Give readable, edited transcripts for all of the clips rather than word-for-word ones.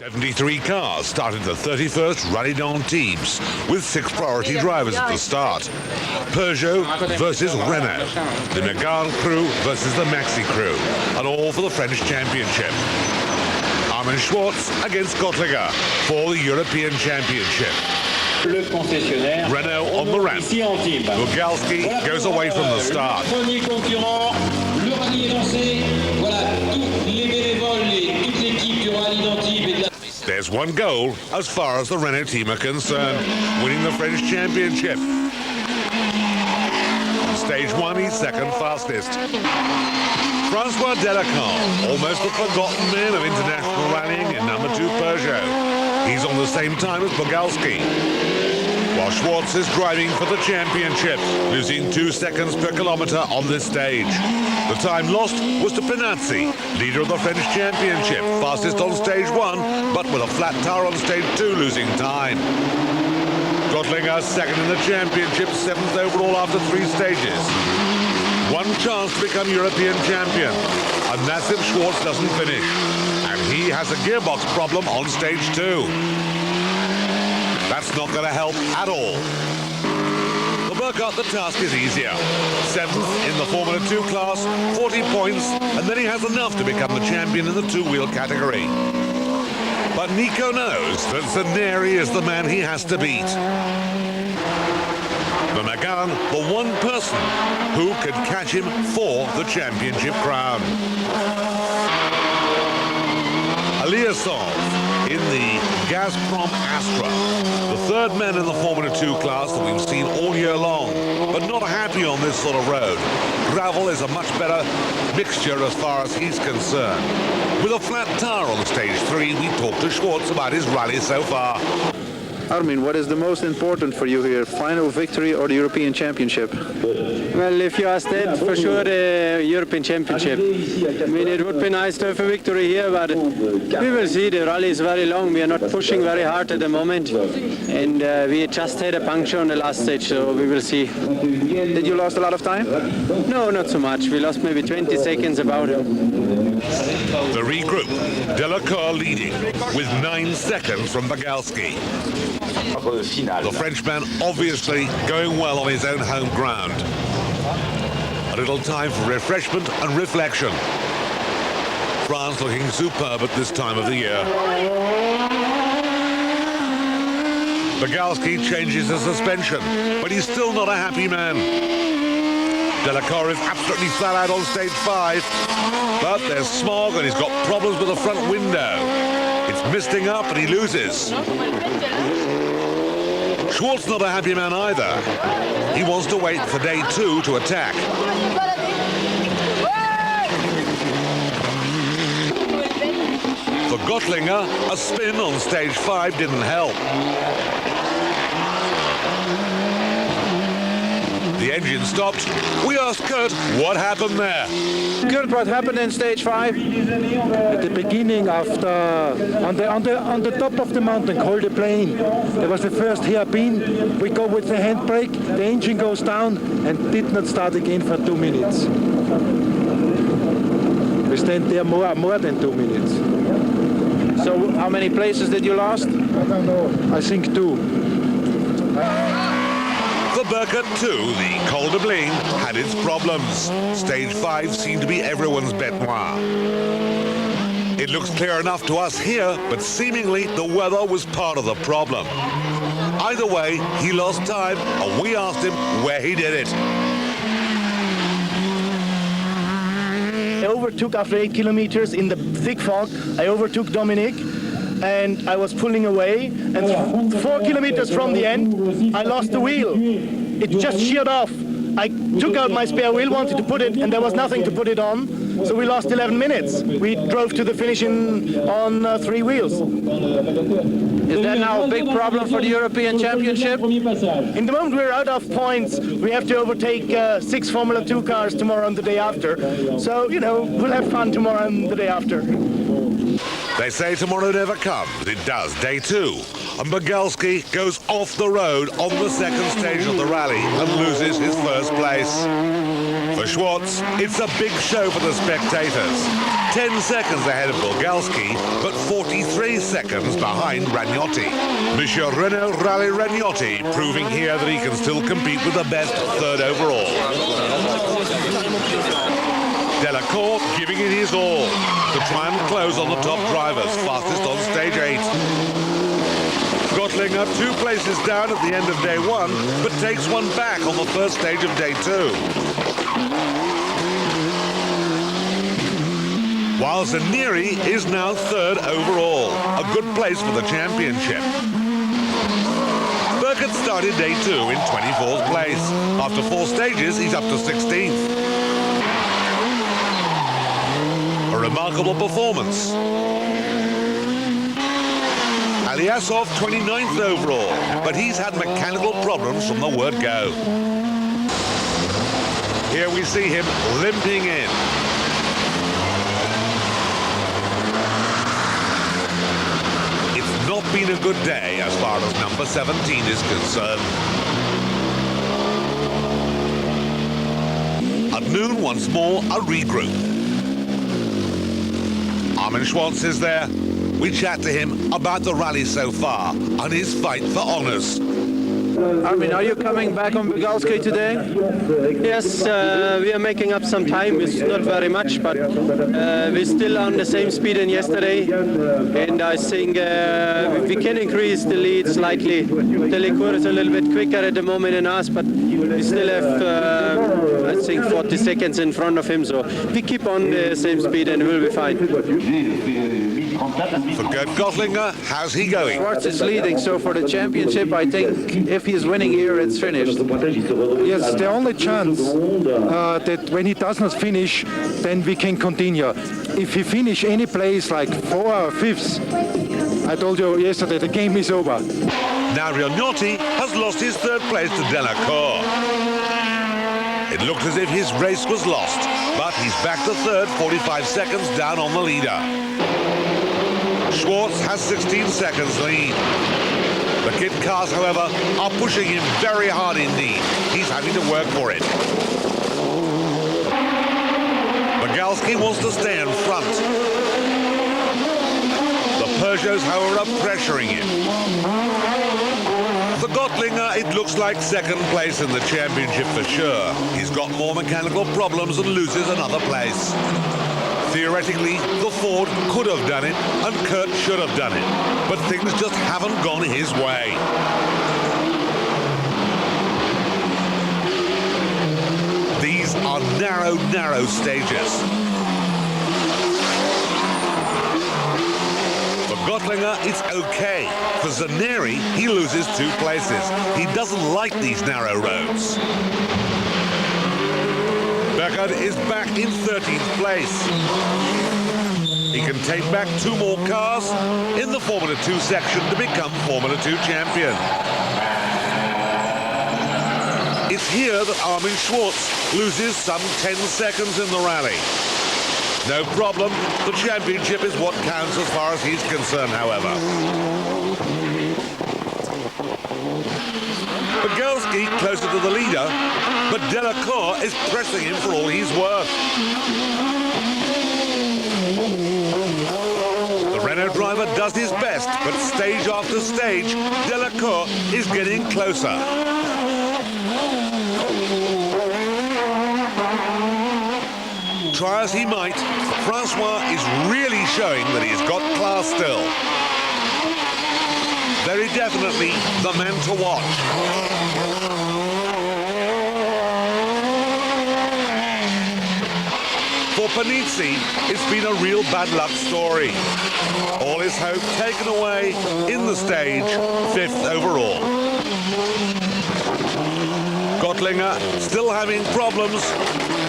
73 cars started the 31st Rallye teams, with 6 priority drivers at the start. Peugeot versus Renault, the Megane crew versus the Maxi crew, and all for the French Championship. Armin Schwarz against Gottlinger for the European Championship. Renault on the ramp. Bugalski goes away from the start. There's one goal as far as the Renault team are concerned, winning the French Championship. On stage 1, he's second fastest. François Delecour, almost the forgotten man of international rallying in number 2 Peugeot. He's on the same time as Bugalski. While Schwarz is driving for the championship, losing 2 seconds per kilometre on this stage. The time lost was to Panizzi, leader of the French Championship, fastest on stage 1, but with a flat tire on stage 2, losing time. Gottlinger second in the championship, 7th overall after 3 stages. One chance to become European champion, and that's if Schwarz doesn't finish. And he has a gearbox problem on stage 2. That's not going to help at all. For Burkhardt, the task is easier. 7th in the Formula 2 class, 40 points, and then he has enough to become the champion in the 2-wheel category. But Nico knows that Zaneri is the man he has to beat. The Megane, the one person who could catch him for the championship crown. Eliasson in the Gazprom Astra, the 3rd man in the Formula 2 class that we've seen all year long, but not happy on this sort of road. Gravel is a much better mixture as far as he's concerned. With a flat tire on stage 3, we talked to Schwarz about his rally so far. Armin, what is the most important for you here, final victory or the European Championship? Well, if you ask that, for sure the European Championship. I mean, it would be nice to have a victory here, but we will see. The rally is very long. We are not pushing very hard at the moment, and we just had a puncture on the last stage, so we will see. Did you lost a lot of time? No, not so much. We lost maybe 20 seconds about it. The regroup, Delecour leading with 9 seconds from Bugalski. The Frenchman obviously going well on his own home ground. A little time for refreshment and reflection. France looking superb at this time of the year. Bugalski changes the suspension, but he's still not a happy man. Delecour is absolutely flat out on stage 5, but there's smog and he's got problems with the front window. It's misting up and he loses. Schwarz not a happy man either. He wants to wait for day 2 to attack. For Gottlinger, a spin on stage 5 didn't help. The engine stopped. We asked Kurt what happened there. Kurt, what happened in stage 5? At the beginning of on the top of the mountain, called the plane, there was the first hairpin. We go with the handbrake, the engine goes down and did not start again for 2 minutes. We stand there more than 2 minutes. So how many places did you lost? I don't know. I think 2. For Burkhardt too, the Col de Bling had its problems. Stage 5 seemed to be everyone's bête noire. It looks clear enough to us here, but seemingly the weather was part of the problem. Either way, he lost time, and we asked him where he did it. I overtook after 8 kilometers in the thick fog. I overtook Dominic, and I was pulling away, and 4 kilometers from the end, I lost the wheel. It just sheared off. I took out my spare wheel, wanted to put it, and there was nothing to put it on, so we lost 11 minutes. We drove to the finish on 3 wheels. Is that now a big problem for the European Championship? In the moment we're out of points. We have to overtake 6 Formula 2 cars tomorrow and the day after. So, you know, we'll have fun tomorrow and the day after. They say tomorrow never comes. It does, day 2. And Bugalski goes off the road on the 2nd stage of the rally and loses his 1st place. For Schwarz, it's a big show for the spectators. 10 seconds ahead of Bugalski, but 43 seconds behind Ragnotti. Monsieur Renault Rallye Ragnotti proving here that he can still compete with the best third overall. Delecour giving it his all to try and close on the top drivers, fastest on stage 8. Gottlinger 2 places down at the end of day 1, but takes one back on the first stage of day 2. While Zaneri is now 3rd overall, a good place for the championship. Burkert started day 2 in 24th place. After 4 stages, he's up to 16th. A remarkable performance. Aliasov 29th overall, but he's had mechanical problems from the word go. Here we see him limping in. It's not been a good day as far as number 17 is concerned. At noon, once more, a regroup. Armin Schwarz is there. We chat to him about the rally so far and his fight for honours. Armin, are you coming back on Bugalski today? Yes, we are making up some time. It's not very much, but we're still on the same speed as yesterday. And I think we can increase the lead slightly. Delecour is a little bit quicker at the moment than us, but we still have, I think, 40 seconds in front of him. So we keep on the same speed and we'll be fine. For Gerd Gottlinger, how's he going? Schwarz is leading, so for the championship, I think if he's winning here, it's finished. Yes, the only chance that when he does not finish, then we can continue. If he finish any place like 4th or 5th, I told you yesterday, the game is over. Now Ragnotti has lost his 3rd place to Delecour. It looked as if his race was lost, but he's back to 3rd, 45 seconds down on the leader. Schwarz has 16 seconds lead. The kit cars, however, are pushing him very hard indeed. He's having to work for it. Bugalski wants to stay in front. The Peugeots, however, are pressuring him. For Gottlinger, it looks like 2nd place in the championship for sure. He's got more mechanical problems and loses another place. Theoretically, the Ford could have done it, and Kurt should have done it, but things just haven't gone his way. These are narrow, narrow stages. For Gottlinger, it's okay. For Zaneri, he loses 2 places. He doesn't like these narrow roads. Megane is back in 13th place. He can take back 2 more cars in the Formula 2 section to become Formula 2 champion. It's here that Armin Schwarz loses some 10 seconds in the rally. No problem, the championship is what counts as far as he's concerned, however. Bugalski closer to the leader, but Delecour is pressing him for all he's worth. The Renault driver does his best, but stage after stage, Delecour is getting closer. Try as he might, François is really showing that he's got class still. Very definitely the man to watch. For Panizzi, it's been a real bad luck story. All his hope taken away in the stage, 5th overall. Gottlinger still having problems,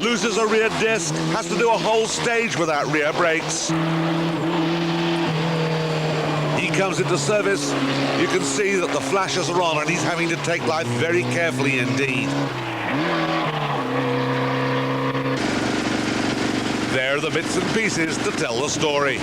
loses a rear disc, has to do a whole stage without rear brakes. He comes into service, you can see that the flashes are on and he's having to take life very carefully indeed. There are the bits and pieces to tell the story.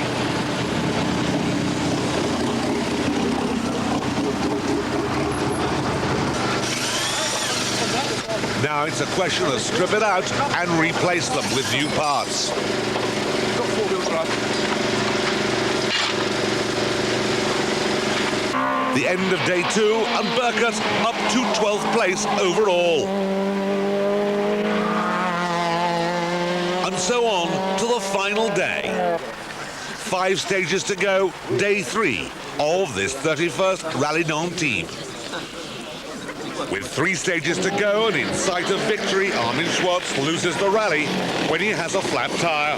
Now it's a question of strip it out and replace them with new parts. The end of day 2, and Burkert up to 12th place overall. And so on to the final day. 5 stages to go, day 3 of this 31st Rallye-Nantes. With 3 stages to go and in sight of victory, Armin Schwarz loses the rally when he has a flat tyre.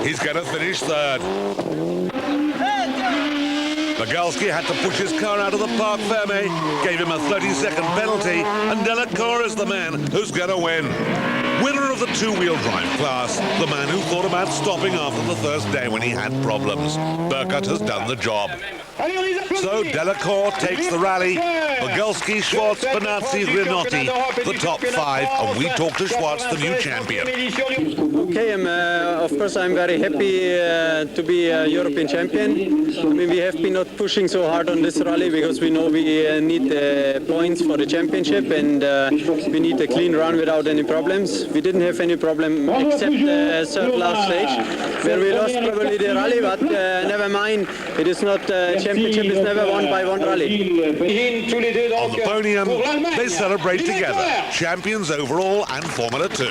He's going to finish 3rd. Bugalski had to push his car out of the Parc Fermé, gave him a 30-second penalty, and Delecour is the man who's going to win. Winner of the 2-wheel drive class, the man who thought about stopping after the first day when he had problems. Burkert has done the job. So Delecour takes the rally, Bugalski, Schwarz, Panizzi, Ragnotti, the top 5, and we talk to Schwarz, the new champion. Okay, of course I'm very happy to be a European champion. I mean, we have been not pushing so hard on this rally because we know we need points for the championship, and we need a clean run without any problems. We didn't have any problem except the third last stage, where we lost probably the rally, but never mind. It is not, championship is never won by one rally. On the podium, they celebrate together, champions overall and Formula 2.